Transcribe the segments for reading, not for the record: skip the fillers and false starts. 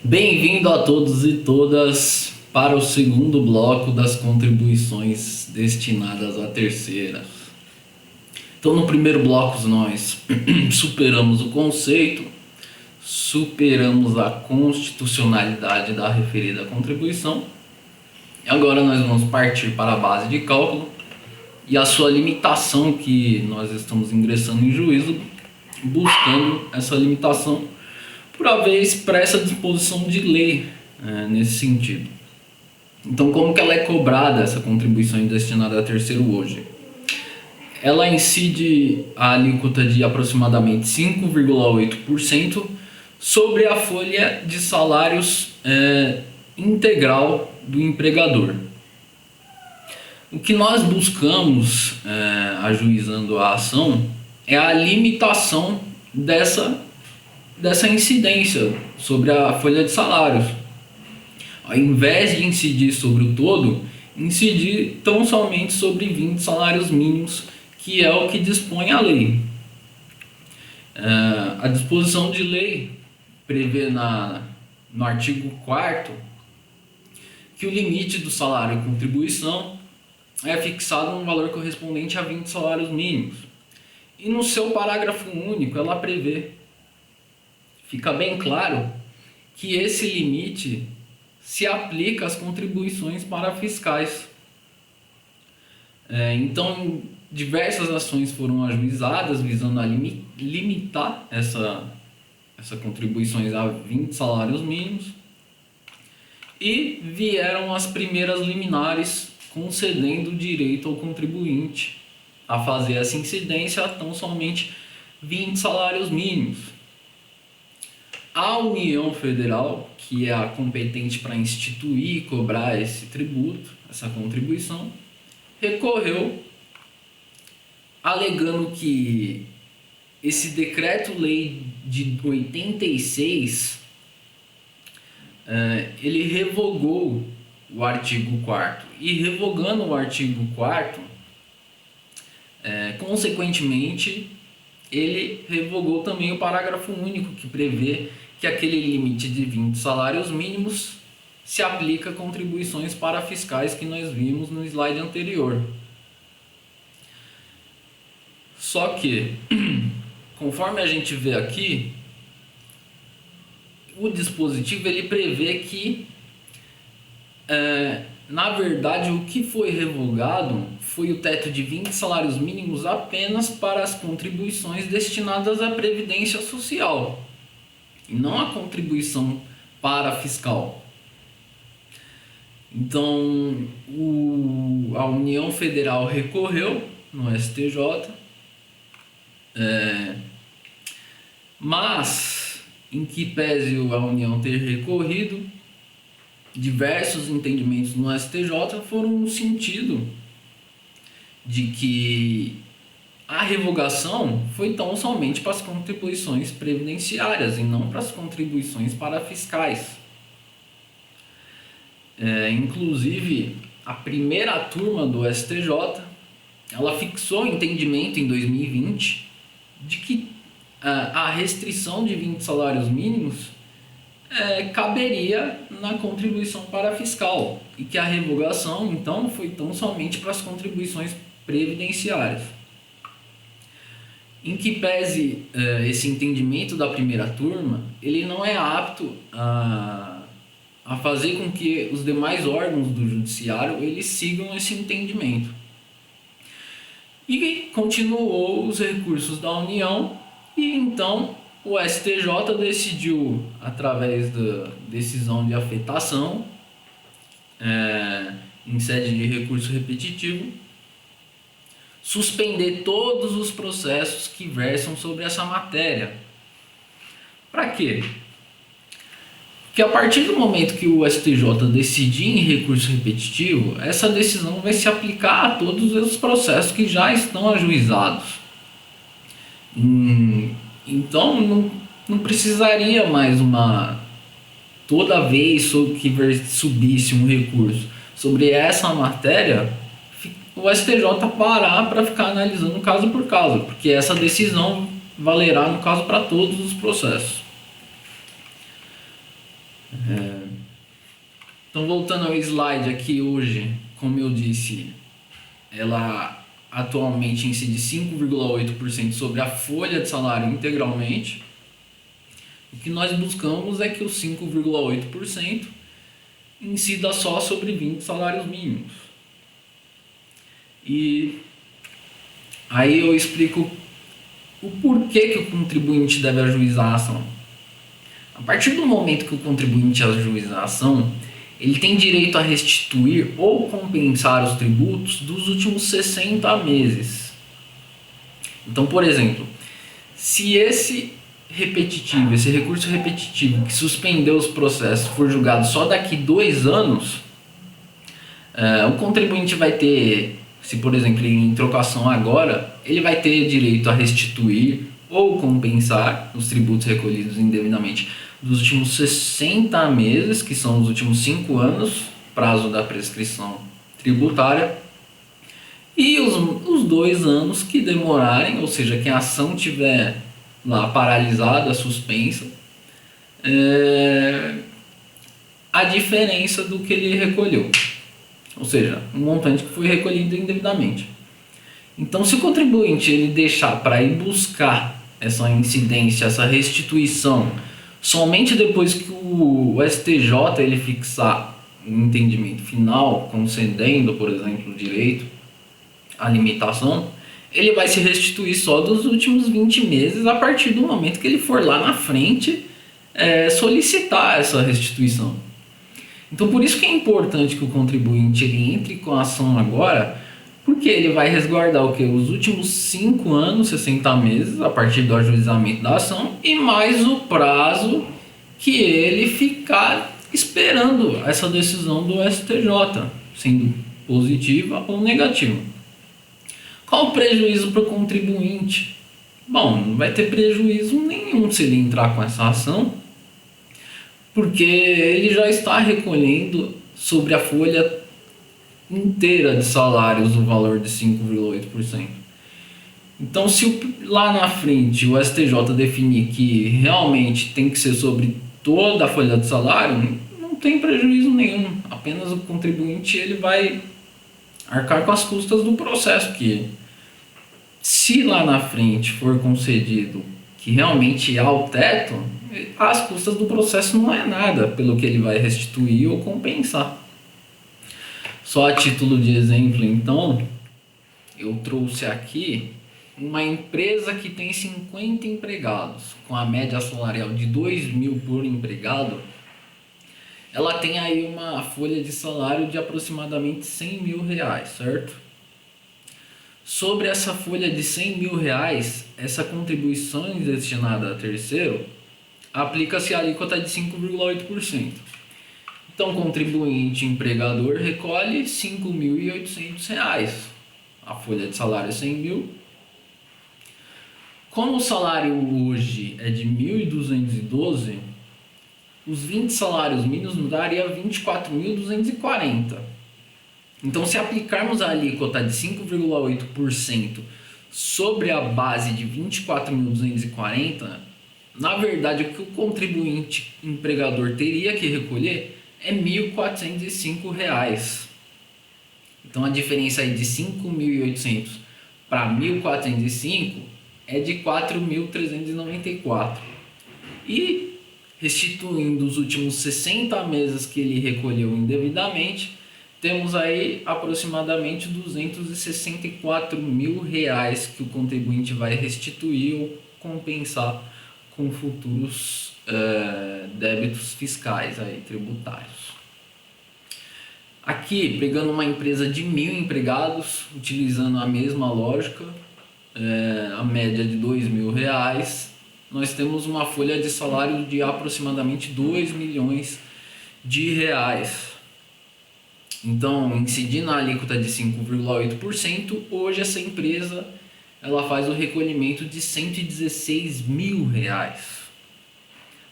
Bem-vindo a todos e todas para o segundo bloco das contribuições destinadas à terceira. Então, no primeiro bloco, nós superamos o conceito, superamos a constitucionalidade da referida contribuição. Agora nós vamos partir para a base de cálculo e a sua limitação, que nós estamos ingressando em juízo, buscando essa limitação por haver expressa disposição de lei nesse sentido. Então, como que ela é cobrada, essa contribuição destinada a terceiro hoje? Ela incide a alíquota de aproximadamente 5,8% sobre a folha de salários integral do empregador. O que nós buscamos, ajuizando a ação, é a limitação dessa incidência sobre a folha de salários. Ao invés de incidir sobre o todo, incidir tão somente sobre 20 salários mínimos, que é o que dispõe a lei. A disposição de lei prevê no artigo 4º que o limite do salário e contribuição é fixado no valor correspondente a 20 salários mínimos. E no seu parágrafo único ela prevê, fica bem claro, que esse limite se aplica às contribuições para fiscais. Então, diversas ações foram ajuizadas visando a limitar essa contribuições a 20 salários mínimos, e vieram as primeiras liminares concedendo o direito ao contribuinte a fazer essa incidência a tão somente 20 salários mínimos. A União Federal, que é a competente para instituir e cobrar esse tributo, essa contribuição, recorreu alegando que esse decreto-lei de 86 ele revogou o artigo 4º, e revogando o artigo 4º, consequentemente ele revogou também o parágrafo único que prevê que aquele limite de 20 salários mínimos se aplica a contribuições para fiscais que nós vimos no slide anterior. Só que, conforme a gente vê aqui, o dispositivo ele prevê que, na verdade, o que foi revogado foi o teto de 20 salários mínimos apenas para as contribuições destinadas à Previdência Social, e não a contribuição para fiscal. Então, a União Federal recorreu no STJ, mas, em que pese a União ter recorrido, diversos entendimentos no STJ foram no sentido de que a revogação foi tão somente para as contribuições previdenciárias e não para as contribuições para fiscais. Inclusive, a primeira turma do STJ ela fixou o entendimento em 2020 de que a restrição de 20 salários mínimos caberia na contribuição para fiscal, e que a revogação, então, foi tão somente para as contribuições previdenciárias. Em que pese esse entendimento da primeira turma, ele não é apto a fazer com que os demais órgãos do judiciário eles sigam esse entendimento. E continuou os recursos da União, e então o STJ decidiu, através da decisão de afetação, em sede de recurso repetitivo, suspender todos os processos que versam sobre essa matéria. Para quê? Porque a partir do momento que o STJ decidir em recurso repetitivo, essa decisão vai se aplicar a todos os processos que já estão ajuizados. Então, não precisaria mais toda vez que subisse um recurso sobre essa matéria, o STJ parar para ficar analisando caso por caso, porque essa decisão valerá, no caso, para todos os processos. Então, voltando ao slide aqui hoje, como eu disse, ela atualmente incide 5,8% sobre a folha de salário integralmente. O que nós buscamos é que os 5,8% incida só sobre 20 salários mínimos. E aí eu explico o porquê que o contribuinte deve ajuizar a ação. A partir do momento que o contribuinte ajuiza a ação, ele tem direito a restituir ou compensar os tributos dos últimos 60 meses. Então, por exemplo, se esse recurso repetitivo que suspendeu os processos for julgado só daqui 2 anos, o contribuinte vai ter, se por exemplo em trocação agora, ele vai ter direito a restituir ou compensar os tributos recolhidos indevidamente dos últimos 60 meses, que são os últimos 5 anos, prazo da prescrição tributária, e os 2 anos que demorarem, ou seja, que a ação tiver lá paralisada, suspensa, a diferença do que ele recolheu, ou seja, um montante que foi recolhido indevidamente. Então, se o contribuinte ele deixar para ir buscar essa incidência, essa restituição, somente depois que o STJ ele fixar um entendimento final, concedendo, por exemplo, o direito à limitação, ele vai se restituir só dos últimos 20 meses a partir do momento que ele for lá na frente solicitar essa restituição. Então, por isso que é importante que o contribuinte ele entre com a ação agora, porque ele vai resguardar o que? Os últimos 5 anos, 60 meses, a partir do ajuizamento da ação, e mais o prazo que ele ficar esperando essa decisão do STJ, sendo positiva ou negativa. Qual o prejuízo para o contribuinte? Bom, não vai ter prejuízo nenhum se ele entrar com essa ação, porque ele já está recolhendo sobre a folha inteira de salários o valor de 5,8%. Então, se lá na frente o STJ definir que realmente tem que ser sobre toda a folha de salário, não tem prejuízo nenhum. Apenas o contribuinte ele vai arcar com as custas do processo, que se lá na frente for concedido que realmente há o teto, as custas do processo não é nada pelo que ele vai restituir ou compensar. Só a título de exemplo, então, eu trouxe aqui uma empresa que tem 50 empregados, com a média salarial de 2.000 por empregado. Ela tem aí uma folha de salário de aproximadamente 100 mil reais, certo? Sobre essa folha de 100 mil reais, essa contribuição destinada a terceiro, aplica-se a alíquota de 5,8%. Então, o contribuinte empregador recolhe R$ 5.800. A folha de salário é 100 mil. Como o salário hoje é de 1.212, os 20 salários mínimos daria 24.240. Então, se aplicarmos a alíquota de 5,8% sobre a base de 24.240, na verdade, o que o contribuinte empregador teria que recolher é R$ 1.405. Então, a diferença aí de 5.800 para 1.405 é de 4.394. E restituindo os últimos 60 meses que ele recolheu indevidamente, temos aí aproximadamente R$ 264 mil que o contribuinte vai restituir ou compensar com futuros débitos fiscais aí, tributários. Aqui, pegando uma empresa de 1.000 empregados, utilizando a mesma lógica, a média de R$ 2.000, nós temos uma folha de salário de aproximadamente R$ 2 milhões. Então, incidindo na alíquota de 5,8%, hoje essa empresa ela faz o recolhimento de R$ 116 mil.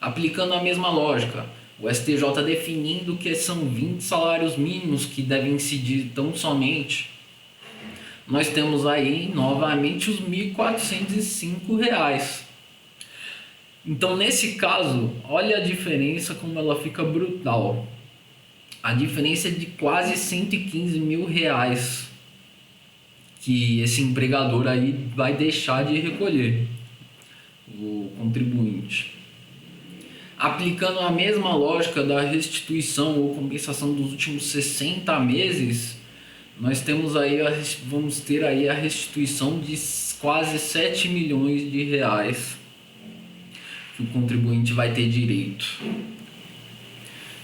Aplicando a mesma lógica, o STJ definindo que são 20 salários mínimos que devem incidir tão somente, nós temos aí novamente os R$ 1.405. Então, nesse caso, olha a diferença como ela fica brutal. A diferença é de quase 115 mil reais que esse empregador aí vai deixar de recolher, o contribuinte. Aplicando a mesma lógica da restituição ou compensação dos últimos 60 meses, nós temos aí vamos ter aí a restituição de quase 7 milhões de reais que o contribuinte vai ter direito.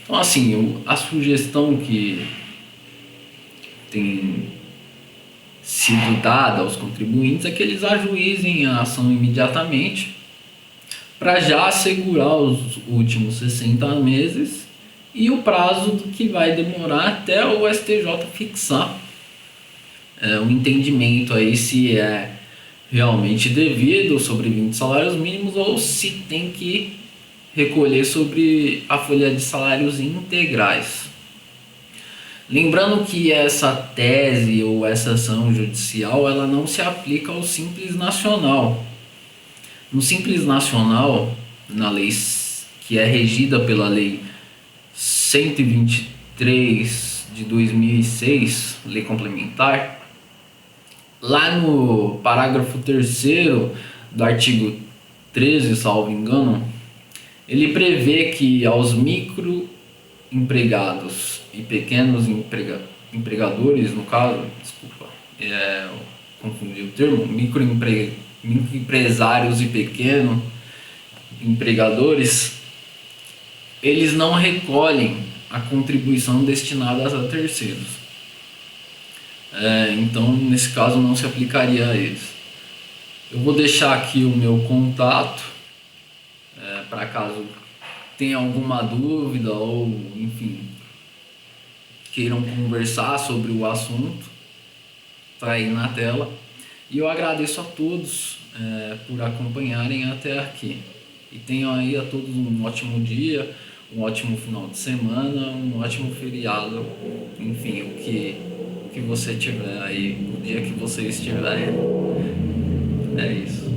Então, assim, a sugestão que tem sido dada aos contribuintes é que eles ajuizem a ação imediatamente para já assegurar os últimos 60 meses e o prazo que vai demorar até o STJ fixar um entendimento aí se é realmente devido sobre 20 salários mínimos ou se tem que recolher sobre a folha de salários integrais. Lembrando que essa tese ou essa ação judicial ela não se aplica ao Simples Nacional. No Simples Nacional, na lei que é regida pela Lei 123 de 2006, lei complementar, lá no parágrafo 3º do artigo 13, salvo engano, ele prevê que aos microempregados e pequenos empregadores, no caso, desculpa, confundi o termo, microempresários e pequenos empregadores, eles não recolhem a contribuição destinada a terceiros. Então, nesse caso, não se aplicaria a eles. Eu vou deixar aqui o meu contato, para caso tenha alguma dúvida ou, enfim, queiram conversar sobre o assunto, tá aí na tela. E eu agradeço a todos por acompanharem até aqui. E tenham aí a todos um ótimo dia, um ótimo final de semana, um ótimo feriado, enfim, o que você tiver aí, o dia que você estiver. É isso.